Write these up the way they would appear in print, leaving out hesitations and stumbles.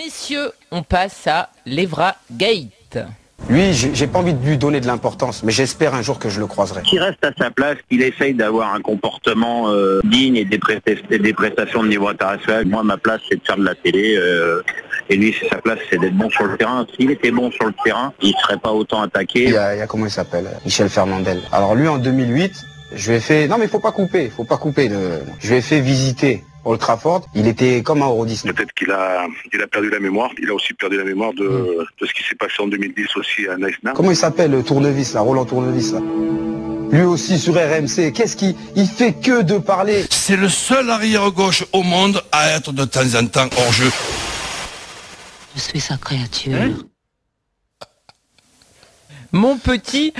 Messieurs, on passe à l'Evra Gate. Lui, j'ai pas envie de lui donner de l'importance, mais j'espère un jour que je le croiserai. Qu'il reste à sa place, qu'il essaye d'avoir un comportement digne et des prestations de niveau international. Moi, ma place, c'est de faire de la télé. Et lui, sa place, c'est d'être bon sur le terrain. S'il était bon sur le terrain, il serait pas autant attaqué. Il y a comment il s'appelle, Michel Fernandel. Alors lui, en 2008, je lui ai fait... Non, mais faut pas couper. Je lui ai fait visiter Old Trafford. Il était comme un Euro Disney. Peut-être qu'il a perdu la mémoire. Il a aussi perdu la mémoire de ce qui s'est passé en 2010 aussi à Nice-Nard. Comment il s'appelle, Tournevis, là, Roland Tournevis, là. Lui aussi sur RMC, qu'est-ce qu'il fait que de parler. C'est le seul arrière-gauche au monde à être de temps en temps hors jeu. Je suis sa créature. Mon petit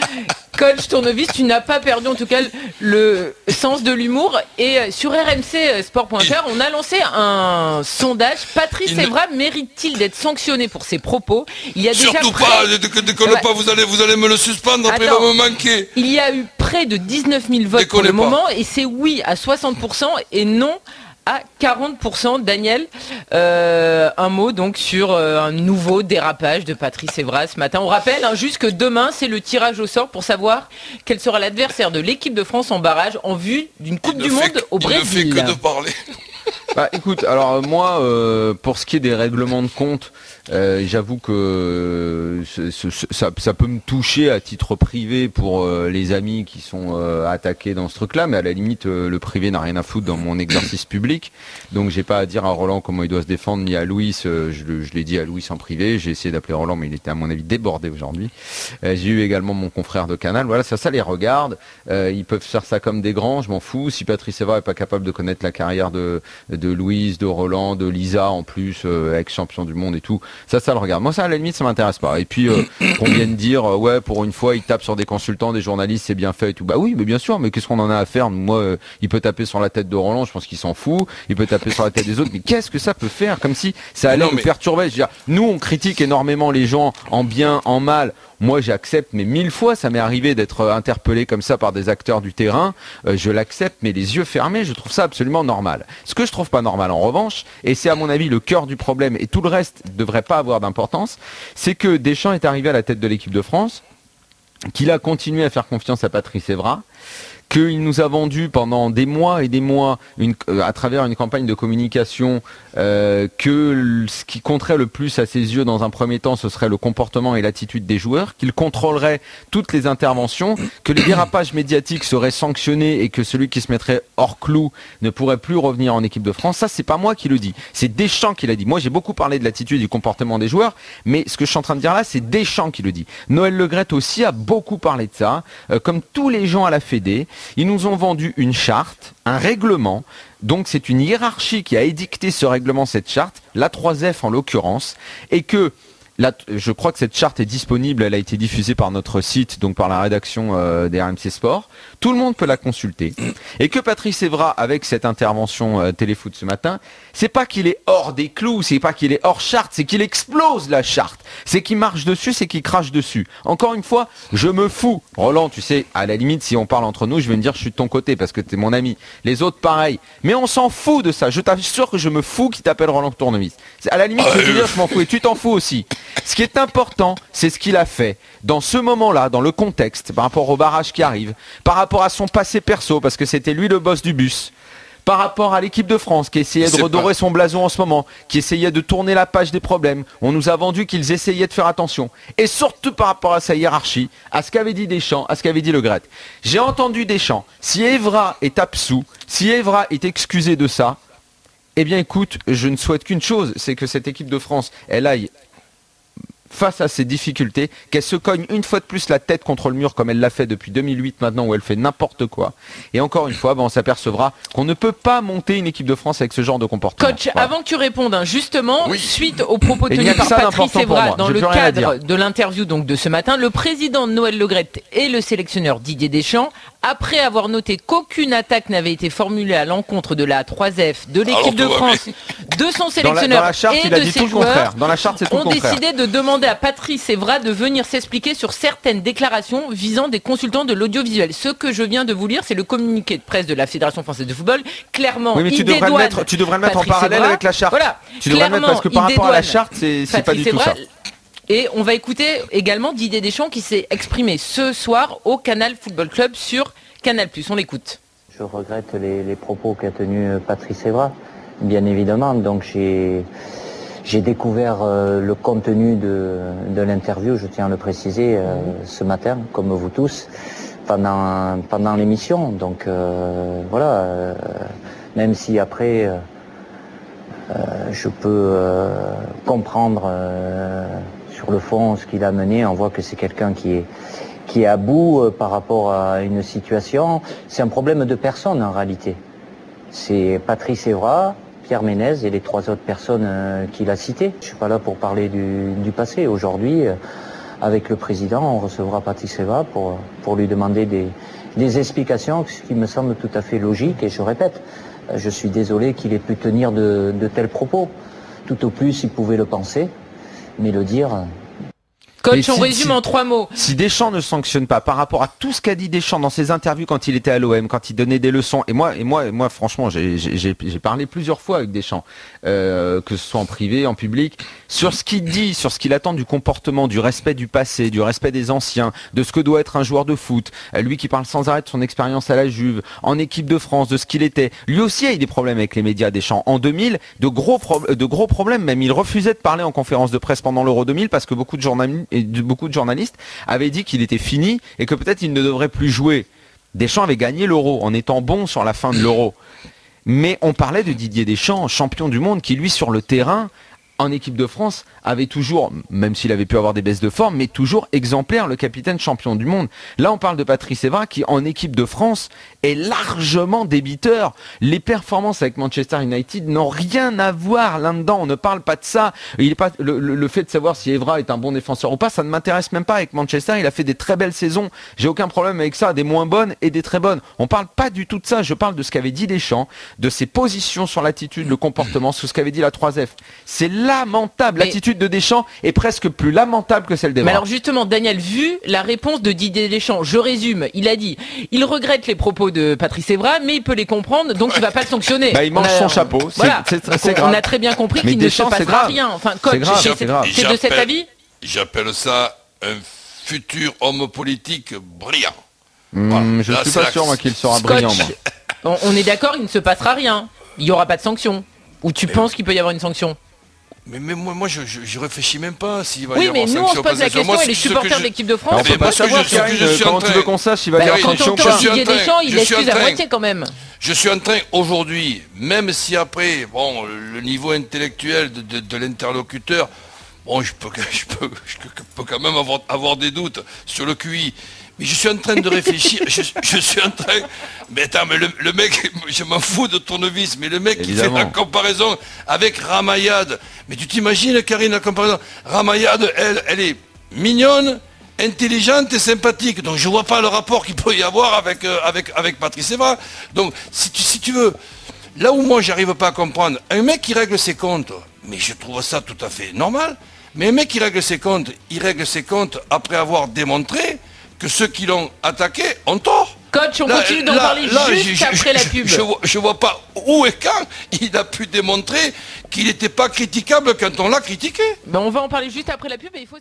coach Tournevis, tu n'as pas perdu en tout cas le sens de l'humour. Et sur RMC Sport.fr, on a lancé un sondage. Patrice Evra mérite-t-il d'être sanctionné pour ses propos? Il y a déjà surtout pas, décolle pas, vous allez me le suspendre, après il va me manquer. Il y a eu près de 19 000 votes pour le moment, et c'est oui à 60% et non à 40%. Daniel, un mot donc sur un nouveau dérapage de Patrice Evra ce matin. On rappelle juste que demain c'est le tirage au sort pour savoir quel sera l'adversaire de l'équipe de France en barrage en vue d'une Coupe du Monde au Brésil. Il ne fait que de parler. Bah écoute, alors moi, pour ce qui est des règlements de compte, j'avoue que ça peut me toucher à titre privé pour les amis qui sont attaqués dans ce truc-là, mais à la limite, le privé n'a rien à foutre dans mon exercice public, donc j'ai pas à dire à Roland comment il doit se défendre, ni à Louis, je l'ai dit à Louis en privé, j'ai essayé d'appeler Roland, mais il était à mon avis débordé aujourd'hui. J'ai eu également mon confrère de Canal, voilà, ça les regarde, ils peuvent faire ça comme des grands, je m'en fous. Si Patrice Evra est pas capable de connaître la carrière de Louise, de Roland, de Lisa en plus, ex-champion du monde et tout, ça le regarde. Moi ça à la limite ça m'intéresse pas. Et puis qu'on vienne dire ouais pour une fois il tape sur des consultants, des journalistes, c'est bien fait et tout. Bah oui mais bien sûr, mais qu'est-ce qu'on en a à faire? Moi il peut taper sur la tête de Roland, je pense qu'il s'en fout, il peut taper sur la tête des autres, mais qu'est-ce que ça peut faire? Comme si ça allait me perturber. Je veux dire, nous on critique énormément les gens en bien, en mal. Moi j'accepte, mais 1000 fois ça m'est arrivé d'être interpellé comme ça par des acteurs du terrain, je l'accepte mais les yeux fermés, je trouve ça absolument normal. Ce que je trouve pas normal en revanche, et c'est à mon avis le cœur du problème et tout le reste devrait pas avoir d'importance, c'est que Deschamps est arrivé à la tête de l'équipe de France, qu'il a continué à faire confiance à Patrice Evra, qu'il nous a vendu pendant des mois et des mois à travers une campagne de communication que ce qui compterait le plus à ses yeux dans un premier temps ce serait le comportement et l'attitude des joueurs, qu'il contrôlerait toutes les interventions, que les dérapages médiatiques seraient sanctionnés et que celui qui se mettrait hors clou ne pourrait plus revenir en équipe de France. Ça c'est pas moi qui le dis, c'est Deschamps qui l'a dit. Moi j'ai beaucoup parlé de l'attitude et du comportement des joueurs, mais ce que je suis en train de dire là c'est Deschamps qui le dit. Noël Le Graët aussi a beaucoup parlé de ça, comme tous les gens à la Fédé. Ils nous ont vendu une charte, un règlement, donc c'est une hiérarchie qui a édicté ce règlement, cette charte, la 3F en l'occurrence, et que là, je crois que cette charte est disponible, elle a été diffusée par notre site, donc par la rédaction des RMC Sport. Tout le monde peut la consulter. Et que Patrice Evra, avec cette intervention téléfoot ce matin, c'est pas qu'il est hors des clous, c'est pas qu'il est hors charte, c'est qu'il explose la charte. C'est qu'il marche dessus, c'est qu'il crache dessus. Encore une fois, je me fous. Roland, tu sais, à la limite, si on parle entre nous, je vais me dire je suis de ton côté parce que t'es mon ami. Les autres, pareil. Mais on s'en fout de ça. Je t'assure que je me fous qu'il t'appelle Roland Tournevis. À la limite, je veux dire, je m'en fous et tu t'en fous aussi. Ce qui est important, c'est ce qu'il a fait dans ce moment-là, dans le contexte, par rapport au barrage qui arrive, par rapport à son passé perso, parce que c'était lui le boss du bus, par rapport à l'équipe de France qui essayait de redorer son blason en ce moment, qui essayait de tourner la page des problèmes. On nous a vendu qu'ils essayaient de faire attention. Et surtout par rapport à sa hiérarchie, à ce qu'avait dit Deschamps, à ce qu'avait dit Le Graët. J'ai entendu Deschamps. Si Evra est absous, si Evra est excusé de ça, eh bien écoute, je ne souhaite qu'une chose, c'est que cette équipe de France, elle aille face à ces difficultés, qu'elle se cogne une fois de plus la tête contre le mur comme elle l'a fait depuis 2008 maintenant où elle fait n'importe quoi. Et encore une fois, on s'apercevra qu'on ne peut pas monter une équipe de France avec ce genre de comportement. Coach, avant que tu répondes, justement, suite aux propos tenus par Patrice Evra dans le cadre de l'interview donc de ce matin, le président Noël Le Graët et le sélectionneur Didier Deschamps après avoir noté qu'aucune attaque n'avait été formulée à l'encontre de la A3F, de l'équipe de France, de son sélectionneur dans la charte, et il a de dit ses tout le joueurs, contraire. Dans la charte, c'est tout le ont contraire. décidé de demander à Patrice Evra de venir s'expliquer sur certaines déclarations visant des consultants de l'audiovisuel. Ce que je viens de vous lire, c'est le communiqué de presse de la Fédération française de football. Clairement, oui, mais tu devrais le mettre en parallèle avec la charte. Voilà. Tu devrais le mettre parce que par rapport à la charte, c'est pas du tout ça. Et on va écouter également Didier Deschamps qui s'est exprimé ce soir au Canal Football Club sur Canal+. On l'écoute. Je regrette les propos qu'a tenus Patrice Evra, bien évidemment. Donc j'ai découvert le contenu de l'interview, je tiens à le préciser, ce matin, comme vous tous, pendant l'émission. Donc voilà, même si après je peux comprendre sur le fond ce qu'il a mené, on voit que c'est quelqu'un qui est à bout par rapport à une situation. C'est un problème de personne en réalité. C'est Patrice Evra, Pierre Ménez et les 3 autres personnes qu'il a citées. Je ne suis pas là pour parler du passé. Aujourd'hui, avec le président, on recevra Patrice Evra pour lui demander des explications, ce qui me semble tout à fait logique. Et je répète, je suis désolé qu'il ait pu tenir de tels propos. Tout au plus, il pouvait le penser, mais le dire... Coach, on résume en 3 mots. Si Deschamps ne sanctionne pas par rapport à tout ce qu'a dit Deschamps dans ses interviews quand il était à l'OM, quand il donnait des leçons, et moi franchement, j'ai parlé plusieurs fois avec Deschamps, que ce soit en privé, en public, sur ce qu'il dit, sur ce qu'il attend du comportement, du respect du passé, du respect des anciens, de ce que doit être un joueur de foot. Lui qui parle sans arrêt de son expérience à la Juve, en équipe de France, de ce qu'il était. Lui aussi a eu des problèmes avec les médias, Deschamps. En 2000, de gros problèmes, même il refusait de parler en conférence de presse pendant l'Euro 2000 parce que beaucoup de journalistes avaient dit qu'il était fini et que peut-être il ne devrait plus jouer. Deschamps avait gagné l'Euro en étant bon sur la fin de l'Euro. Mais on parlait de Didier Deschamps, champion du monde, qui lui sur le terrain, en équipe de France, avait toujours, même s'il avait pu avoir des baisses de forme, mais toujours exemplaire, le capitaine champion du monde. Là, on parle de Patrice Evra qui, en équipe de France, est largement débiteur. Les performances avec Manchester United n'ont rien à voir là-dedans. On ne parle pas de ça. Le fait de savoir si Evra est un bon défenseur ou pas, ça ne m'intéresse même pas avec Manchester. Il a fait des très belles saisons. J'ai aucun problème avec ça, des moins bonnes et des très bonnes. On parle pas du tout de ça. Je parle de ce qu'avait dit Deschamps, de ses positions sur l'attitude, le comportement, sur ce qu'avait dit la 3F. C'est lamentable. L'attitude de Deschamps est presque plus lamentable que celle d'Evra. Mais alors justement, Daniel, vu la réponse de Didier Deschamps, je résume, il a dit, il regrette les propos de Patrice Evra, mais il peut les comprendre, donc il va pas le sanctionner. Il mange son chapeau. Voilà. C'est grave. On a très bien compris qu'il ne se passera rien. Enfin, coach, c'est de cet avis. J'appelle ça un futur homme politique brillant. Je suis pas sûr moi qu'il sera brillant. Moi. On est d'accord, il ne se passera rien. Il n'y aura pas de sanction. Ou tu penses qu'il peut y avoir une sanction? Mais moi je réfléchis même pas s'il va y avoir sanction. Oui, mais nous on se pose la question et les supporters de l'équipe de France. On peut pas savoir comment tu veux qu'on sache s'il va y avoir sanction. Quand on entend Didier Deschamps, il excuse à moitié quand même. Je suis en train aujourd'hui, même si après, bon, le niveau intellectuel de l'interlocuteur, bon, je peux quand même avoir des doutes sur le QI. Mais je suis en train de réfléchir, je suis en train... Mais attends, mais le mec, je m'en fous de tournevis, mais le mec Évidemment. qui fait la comparaison avec Ramayad. Mais tu t'imagines, Karine, la comparaison? Ramayad, elle est mignonne, intelligente et sympathique. Donc je vois pas le rapport qu'il peut y avoir avec Patrice Evra. Donc si tu veux, là où moi j'arrive pas à comprendre, un mec qui règle ses comptes, mais je trouve ça tout à fait normal, mais un mec qui règle ses comptes, il règle ses comptes après avoir démontré que ceux qui l'ont attaqué ont tort. Coach, on continue d'en parler juste après la pub. Je vois pas où et quand il a pu démontrer qu'il n'était pas critiquable quand on l'a critiqué. Ben on va en parler juste après la pub et il faut savoir...